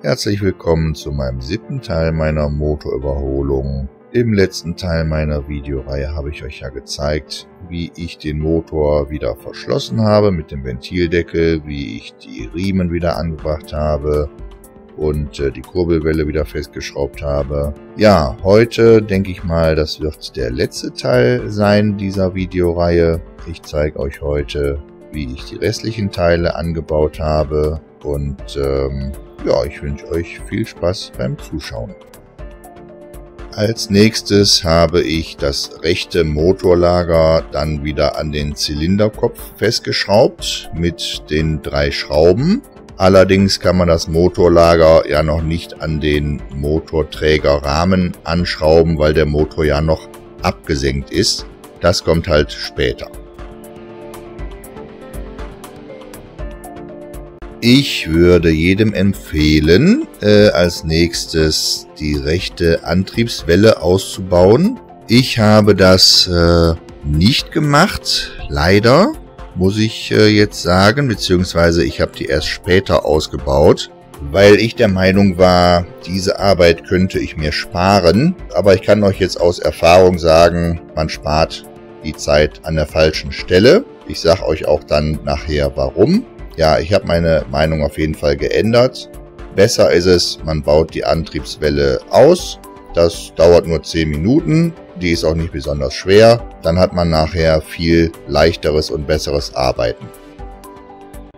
Herzlich willkommen zu meinem 7. Teil meiner Motorüberholung. Im letzten Teil meiner Videoreihe habe ich euch ja gezeigt, wie ich den Motor wieder verschlossen habe mit dem Ventildeckel, wie ich die Riemen wieder angebracht habe und die Kurbelwelle wieder festgeschraubt habe. Ja, heute denke ich mal, das wird der letzte Teil sein dieser Videoreihe. Ich zeige euch heute, wie ich die restlichen Teile angebaut habe und ja, ich wünsche euch viel Spaß beim Zuschauen. Als nächstes habe ich das rechte Motorlager dann wieder an den Zylinderkopf festgeschraubt mit den 3 Schrauben. Allerdings kann man das Motorlager ja noch nicht an den Motorträgerrahmen anschrauben, weil der Motor ja noch abgesenkt ist. Das kommt halt später. Ich würde jedem empfehlen, als nächstes die rechte Antriebswelle auszubauen. Ich habe das nicht gemacht, leider, muss ich jetzt sagen, beziehungsweise ich habe die erst später ausgebaut, weil ich der Meinung war, diese Arbeit könnte ich mir sparen. Aber ich kann euch jetzt aus Erfahrung sagen, man spart die Zeit an der falschen Stelle. Ich sage euch auch dann nachher warum. Ja, ich habe meine Meinung auf jeden Fall geändert. Besser ist es, man baut die Antriebswelle aus. Das dauert nur 10 Minuten. Die ist auch nicht besonders schwer. Dann hat man nachher viel leichteres und besseres Arbeiten.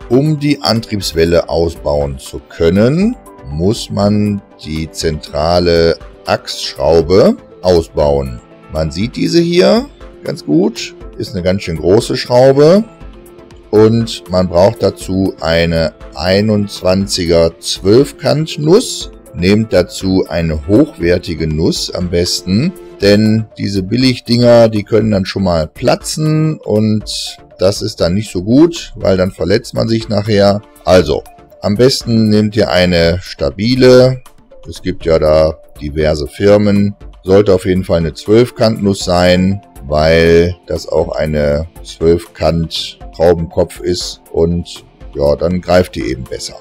Um die Antriebswelle ausbauen zu können, muss man die zentrale Achsschraube ausbauen. Man sieht diese hier ganz gut. Ist eine ganz schön große Schraube. Und man braucht dazu eine 21er 12-Kant Nuss. Nehmt dazu eine hochwertige Nuss am besten, denn diese Billigdinger, die können dann schon mal platzen und das ist dann nicht so gut, weil dann verletzt man sich nachher. Also, am besten nehmt ihr eine stabile, es gibt ja da diverse Firmen, sollte auf jeden Fall eine 12-Kant Nuss sein, weil das auch eine 12-Kant Schraubenkopf ist und ja, dann greift die eben besser.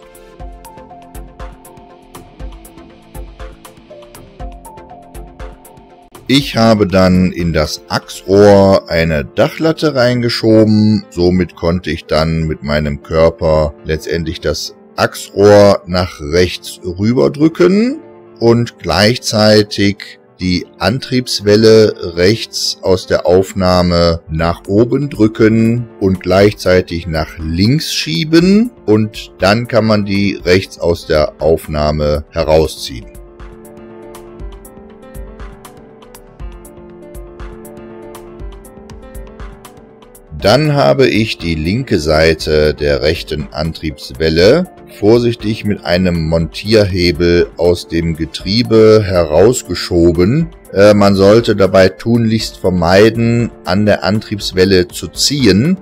Ich habe dann in das Achsrohr eine Dachlatte reingeschoben, somit konnte ich dann mit meinem Körper letztendlich das Achsrohr nach rechts rüber drücken und gleichzeitig die Antriebswelle rechts aus der Aufnahme nach oben drücken und gleichzeitig nach links schieben und dann kann man die rechts aus der Aufnahme herausziehen. Dann habe ich die linke Seite der rechten Antriebswelle vorsichtig mit einem Montierhebel aus dem Getriebe herausgeschoben. Man sollte dabei tunlichst vermeiden, an der Antriebswelle zu ziehen,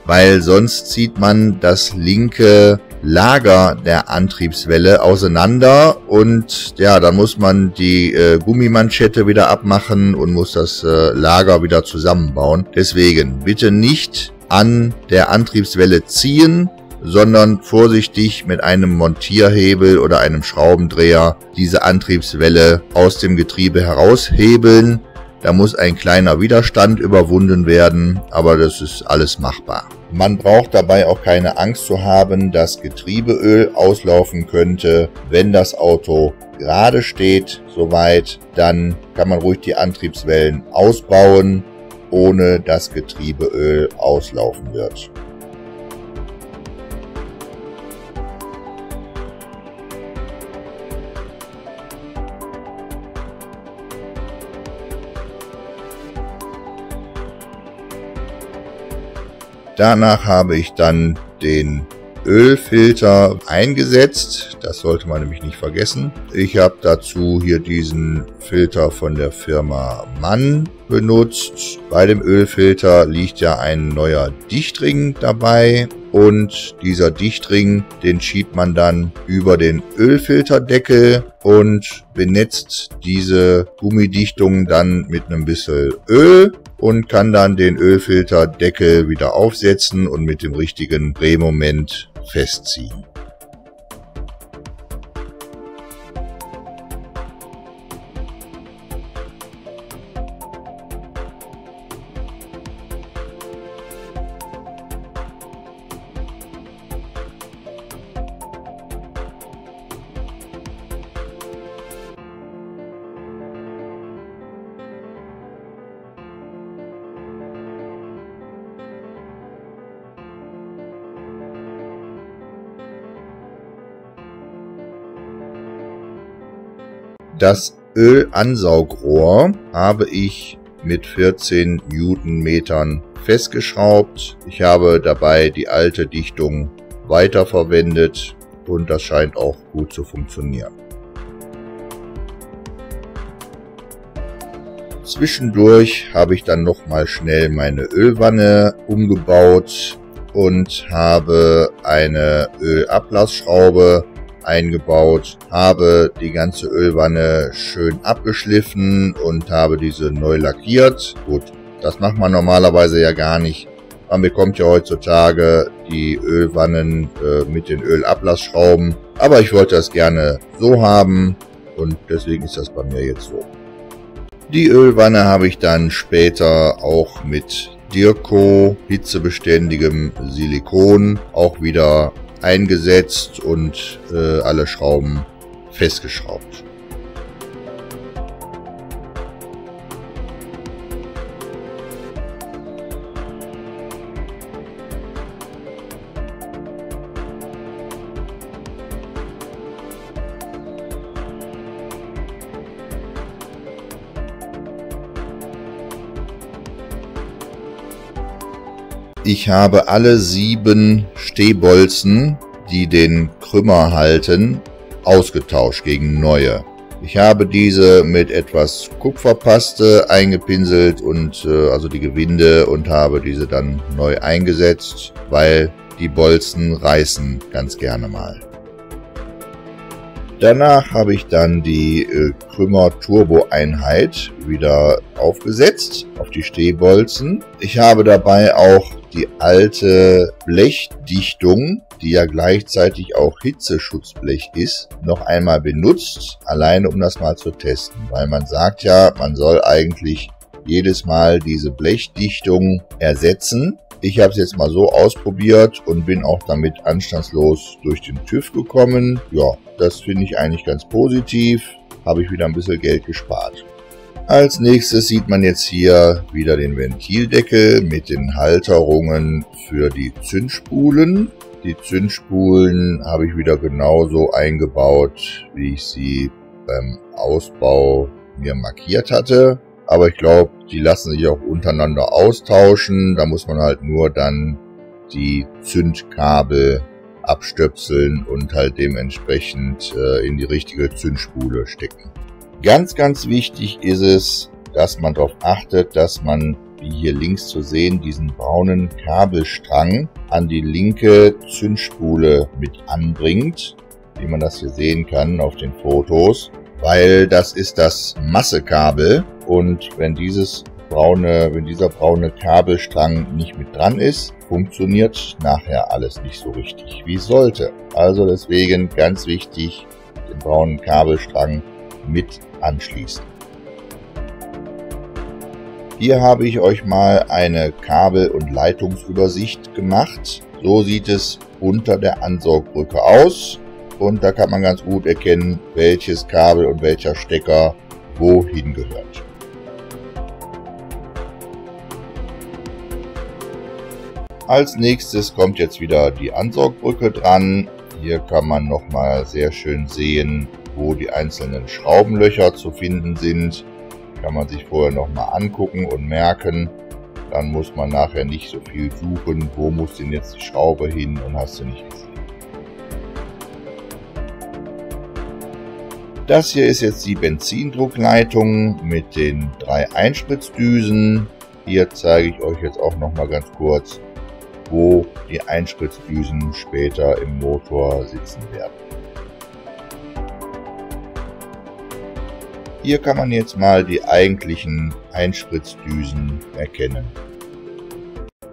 weil sonst zieht man das linke Lager der Antriebswelle auseinander und ja, dann muss man die Gummimanschette wieder abmachen und muss das Lager wieder zusammenbauen. Deswegen bitte nicht an der Antriebswelle ziehen, sondern vorsichtig mit einem Montierhebel oder einem Schraubendreher diese Antriebswelle aus dem Getriebe heraushebeln. Da muss ein kleiner Widerstand überwunden werden, aber das ist alles machbar. Man braucht dabei auch keine Angst zu haben, dass Getriebeöl auslaufen könnte. Wenn das Auto gerade steht, soweit, dann kann man ruhig die Antriebswellen ausbauen, ohne dass Getriebeöl auslaufen wird. Danach habe ich dann den Ölfilter eingesetzt. Das sollte man nämlich nicht vergessen. Ich habe dazu hier diesen Filter von der Firma Mann benutzt. Bei dem Ölfilter liegt ja ein neuer Dichtring dabei. Und dieser Dichtring, den schiebt man dann über den Ölfilterdeckel und benetzt diese Gummidichtung dann mit einem bisschen Öl und kann dann den Ölfilterdeckel wieder aufsetzen und mit dem richtigen Drehmoment festziehen. Das Ölansaugrohr habe ich mit 14 Newtonmetern festgeschraubt. Ich habe dabei die alte Dichtung weiterverwendet und das scheint auch gut zu funktionieren. Zwischendurch habe ich dann nochmal schnell meine Ölwanne umgebaut und habe eine Ölablassschraube eingebaut, habe die ganze Ölwanne schön abgeschliffen und habe diese neu lackiert. Gut, das macht man normalerweise ja gar nicht. Man bekommt ja heutzutage die Ölwannen mit den Ölablassschrauben, aber ich wollte das gerne so haben und deswegen ist das bei mir jetzt so. Die Ölwanne habe ich dann später auch mit Dirco hitzebeständigem Silikon auch wieder eingesetzt und alle Schrauben festgeschraubt. Ich habe alle 7 Stehbolzen, die den Krümmer halten, ausgetauscht gegen neue. Ich habe diese mit etwas Kupferpaste eingepinselt und also die Gewinde und habe diese dann neu eingesetzt, weil die Bolzen reißen ganz gerne mal. Danach habe ich dann die Krümmer-Turbo-Einheit wieder aufgesetzt auf die Stehbolzen. Ich habe dabei auch die alte Blechdichtung, die ja gleichzeitig auch Hitzeschutzblech ist, noch einmal benutzt, alleine um das mal zu testen. Weil man sagt ja, man soll eigentlich jedes Mal diese Blechdichtung ersetzen. Ich habe es jetzt mal so ausprobiert und bin auch damit anstandslos durch den TÜV gekommen. Ja, das finde ich eigentlich ganz positiv. Habe ich wieder ein bisschen Geld gespart. Als nächstes sieht man jetzt hier wieder den Ventildeckel mit den Halterungen für die Zündspulen. Die Zündspulen habe ich wieder genauso eingebaut, wie ich sie beim Ausbau mir markiert hatte. Aber ich glaube, die lassen sich auch untereinander austauschen. Da muss man halt nur dann die Zündkabel abstöpseln und halt dementsprechend in die richtige Zündspule stecken. Ganz, ganz wichtig ist es, dass man darauf achtet, dass man, wie hier links zu sehen, diesen braunen Kabelstrang an die linke Zündspule mit anbringt, wie man das hier sehen kann auf den Fotos, weil das ist das Massekabel und wenn dieser braune Kabelstrang nicht mit dran ist, funktioniert nachher alles nicht so richtig, wie es sollte. Also deswegen ganz wichtig, den braunen Kabelstrang mit anschließen. Hier habe ich euch mal eine Kabel- und Leitungsübersicht gemacht. So sieht es unter der Ansaugbrücke aus und da kann man ganz gut erkennen, welches Kabel und welcher Stecker wohin gehört. Als nächstes kommt jetzt wieder die Ansaugbrücke dran. Hier kann man nochmal sehr schön sehen, wo die einzelnen Schraubenlöcher zu finden sind. Kann man sich vorher nochmal angucken und merken. Dann muss man nachher nicht so viel suchen, wo muss denn jetzt die Schraube hin und hast du nicht gesehen. Das hier ist jetzt die Benzindruckleitung mit den 3 Einspritzdüsen. Hier zeige ich euch jetzt auch nochmal ganz kurz, wo die Einspritzdüsen später im Motor sitzen werden. Hier kann man jetzt mal die eigentlichen Einspritzdüsen erkennen.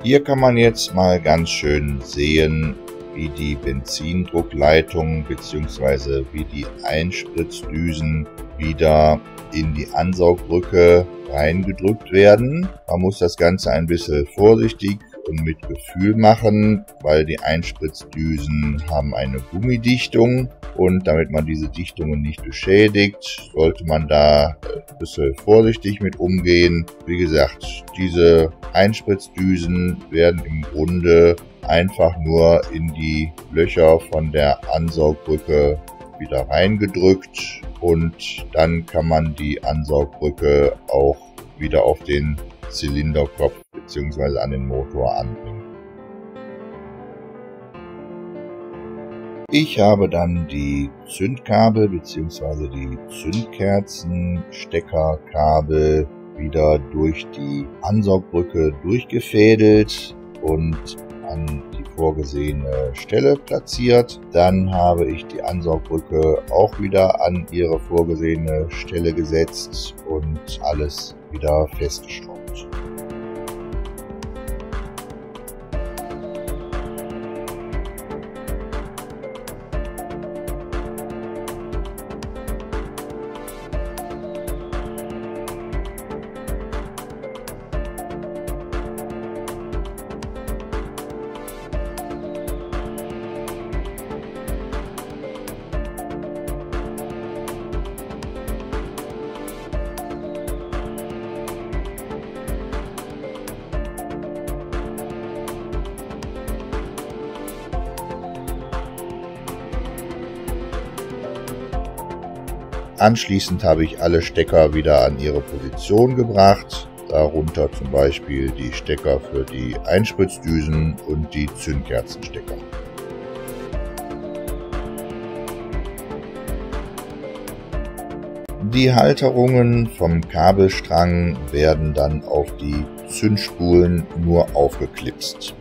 Hier kann man jetzt mal ganz schön sehen, wie die Benzindruckleitung bzw. wie die Einspritzdüsen wieder in die Ansaugbrücke reingedrückt werden. Man muss das Ganze ein bisschen vorsichtig und mit Gefühl machen, weil die Einspritzdüsen haben eine Gummidichtung und damit man diese Dichtungen nicht beschädigt, sollte man da ein bisschen vorsichtig mit umgehen. Wie gesagt, diese Einspritzdüsen werden im Grunde einfach nur in die Löcher von der Ansaugbrücke wieder reingedrückt und dann kann man die Ansaugbrücke auch wieder auf den Zylinderkopf bzw. an den Motor anbringen. Ich habe dann die Zündkabel bzw. die Zündkerzensteckerkabel wieder durch die Ansaugbrücke durchgefädelt und an die vorgesehene Stelle platziert. Dann habe ich die Ansaugbrücke auch wieder an ihre vorgesehene Stelle gesetzt und alles wieder festgeschraubt. Anschließend habe ich alle Stecker wieder an ihre Position gebracht, darunter zum Beispiel die Stecker für die Einspritzdüsen und die Zündkerzenstecker. Die Halterungen vom Kabelstrang werden dann auf die Zündspulen nur aufgeklipst.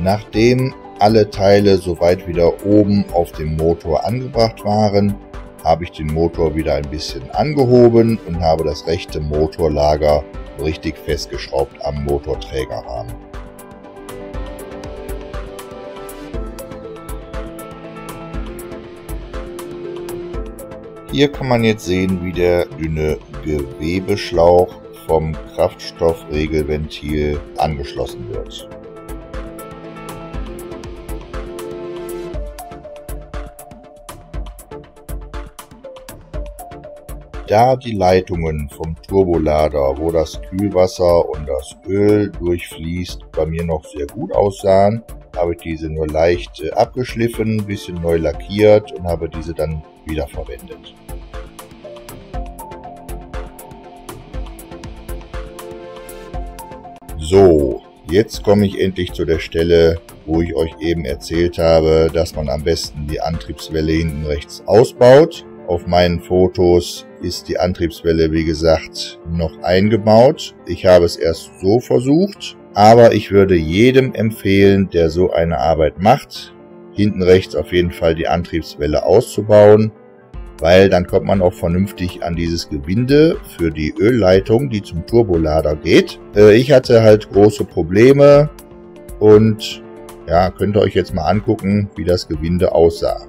Nachdem alle Teile soweit wieder oben auf dem Motor angebracht waren, habe ich den Motor wieder ein bisschen angehoben und habe das rechte Motorlager richtig festgeschraubt am Motorträgerrahmen. Hier kann man jetzt sehen, wie der dünne Gewebeschlauch vom Kraftstoffregelventil angeschlossen wird. Da die Leitungen vom Turbolader, wo das Kühlwasser und das Öl durchfließt, bei mir noch sehr gut aussahen, habe ich diese nur leicht abgeschliffen, ein bisschen neu lackiert und habe diese dann wiederverwendet. So, jetzt komme ich endlich zu der Stelle, wo ich euch eben erzählt habe, dass man am besten die Antriebswelle hinten rechts ausbaut. Auf meinen Fotos ist die Antriebswelle, wie gesagt, noch eingebaut. Ich habe es erst so versucht, aber ich würde jedem empfehlen, der so eine Arbeit macht, hinten rechts auf jeden Fall die Antriebswelle auszubauen, weil dann kommt man auch vernünftig an dieses Gewinde für die Ölleitung, die zum Turbolader geht. Ich hatte halt große Probleme und ja, könnt ihr euch jetzt mal angucken, wie das Gewinde aussah.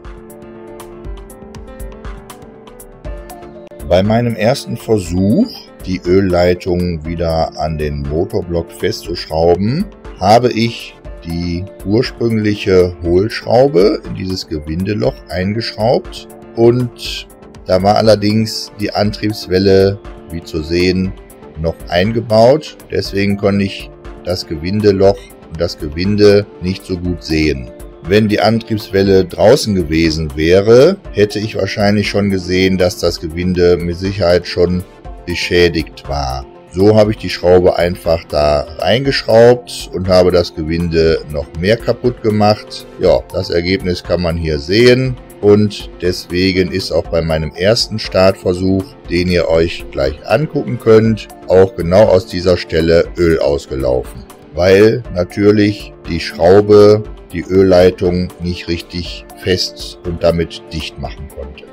Bei meinem ersten Versuch, die Ölleitung wieder an den Motorblock festzuschrauben, habe ich die ursprüngliche Hohlschraube in dieses Gewindeloch eingeschraubt und da war allerdings die Antriebswelle, wie zu sehen, noch eingebaut. Deswegen konnte ich das Gewindeloch und das Gewinde nicht so gut sehen. Wenn die Antriebswelle draußen gewesen wäre, hätte ich wahrscheinlich schon gesehen, dass das Gewinde mit Sicherheit schon beschädigt war. So habe ich die Schraube einfach da reingeschraubt und habe das Gewinde noch mehr kaputt gemacht. Ja, das Ergebnis kann man hier sehen und deswegen ist auch bei meinem ersten Startversuch, den ihr euch gleich angucken könnt, auch genau aus dieser Stelle Öl ausgelaufen. Weil natürlich die Schraube die Ölleitung nicht richtig fest und damit dicht machen konnte.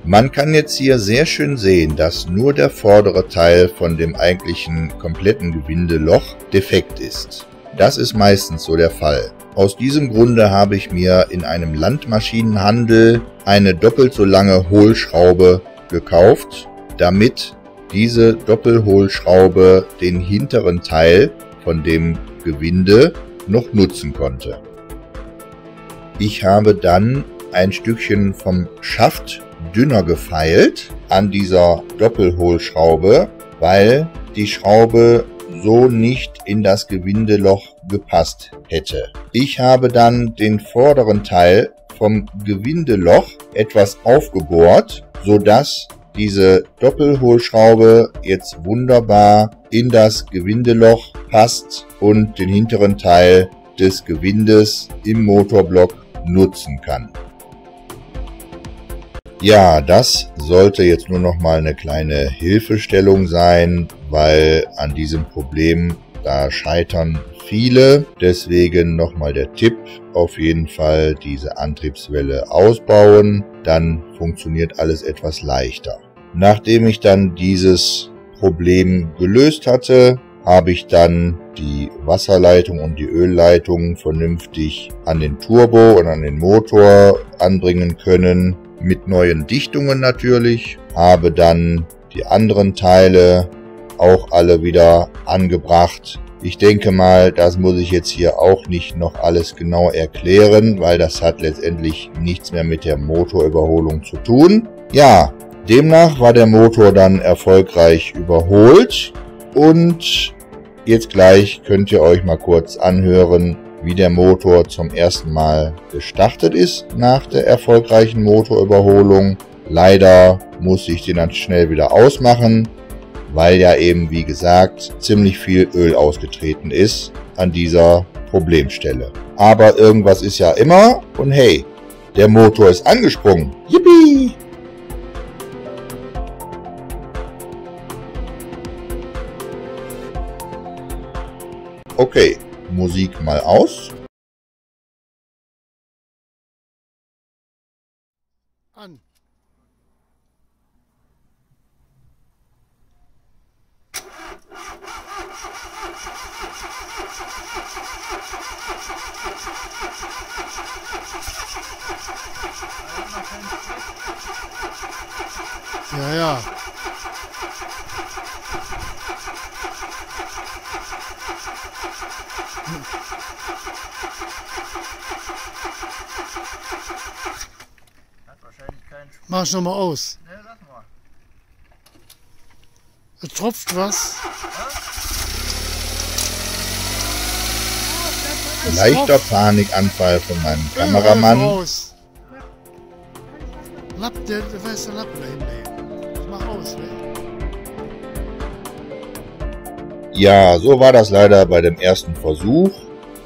Man kann jetzt hier sehr schön sehen, dass nur der vordere Teil von dem eigentlichen kompletten Gewindeloch defekt ist. Das ist meistens so der Fall. Aus diesem Grunde habe ich mir in einem Landmaschinenhandel eine doppelt so lange Hohlschraube gekauft, damit diese Doppelhohlschraube den hinteren Teil von dem Gewinde noch nutzen konnte. Ich habe dann ein Stückchen vom Schaft dünner gefeilt an dieser Doppelhohlschraube, weil die Schraube so nicht in das Gewindeloch gepasst hätte. Ich habe dann den vorderen Teil vom Gewindeloch etwas aufgebohrt, sodass diese Doppelhohlschraube jetzt wunderbar in das Gewindeloch passt und den hinteren Teil des Gewindes im Motorblock nutzen kann. Ja, das sollte jetzt nur noch mal eine kleine Hilfestellung sein, weil an diesem Problem, da scheitern viele. Deswegen nochmal der Tipp, auf jeden Fall diese Antriebswelle ausbauen, dann funktioniert alles etwas leichter. Nachdem ich dann dieses Problem gelöst hatte, habe ich dann die Wasserleitung und die Ölleitung vernünftig an den Turbo und an den Motor anbringen können. Mit neuen Dichtungen natürlich, habe dann die anderen Teile auch alle wieder angebracht. Ich denke mal, das muss ich jetzt hier auch nicht noch alles genau erklären, weil das hat letztendlich nichts mehr mit der Motorüberholung zu tun. Ja, demnach war der Motor dann erfolgreich überholt und jetzt gleich könnt ihr euch mal kurz anhören, wie der Motor zum ersten Mal gestartet ist nach der erfolgreichen Motorüberholung. Leider musste ich den dann schnell wieder ausmachen, weil ja eben, wie gesagt, ziemlich viel Öl ausgetreten ist an dieser Problemstelle. Aber irgendwas ist ja immer und hey, der Motor ist angesprungen. Yippie! Okay, Musik mal aus. An. Ja, ja. Mach noch mal aus. Ne, lass mal. Es tropft was. Leichter Panikanfall von meinem Kameramann. Aus. Lapp, der weiße Lappen da hinlegen. Mach aus, ne? Ja, so war das leider bei dem ersten Versuch.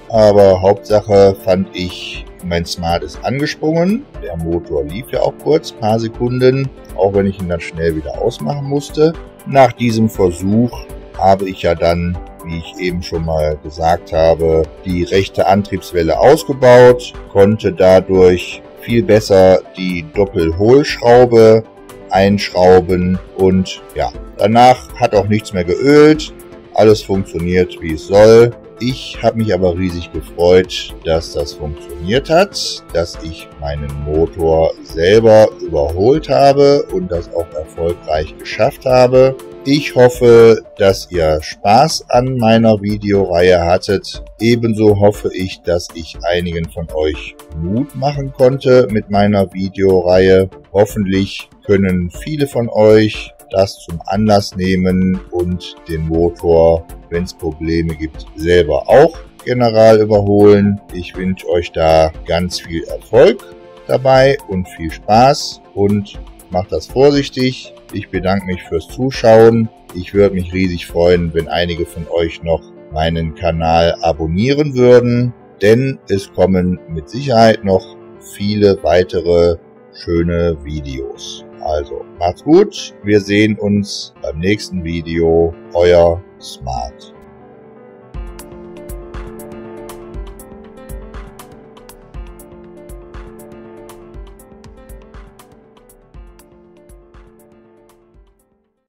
Aber Hauptsache fand ich, mein Smart ist angesprungen. Der Motor lief ja auch kurz, paar Sekunden, auch wenn ich ihn dann schnell wieder ausmachen musste. Nach diesem Versuch habe ich ja dann, wie ich eben schon mal gesagt habe, die rechte Antriebswelle ausgebaut, konnte dadurch viel besser die Doppelhohlschraube einschrauben und ja, danach hat auch nichts mehr geölt. Alles funktioniert, wie es soll. Ich habe mich aber riesig gefreut, dass das funktioniert hat, dass ich meinen Motor selber überholt habe und das auch erfolgreich geschafft habe. Ich hoffe, dass ihr Spaß an meiner Videoreihe hattet. Ebenso hoffe ich, dass ich einigen von euch Mut machen konnte mit meiner Videoreihe. Hoffentlich können viele von euch das zum Anlass nehmen und den Motor, wenn es Probleme gibt, selber auch general überholen. Ich wünsche euch da ganz viel Erfolg dabei und viel Spaß und macht das vorsichtig. Ich bedanke mich fürs Zuschauen. Ich würde mich riesig freuen, wenn einige von euch noch meinen Kanal abonnieren würden, denn es kommen mit Sicherheit noch viele weitere schöne Videos. Also, macht's gut. Wir sehen uns beim nächsten Video. Euer Smart.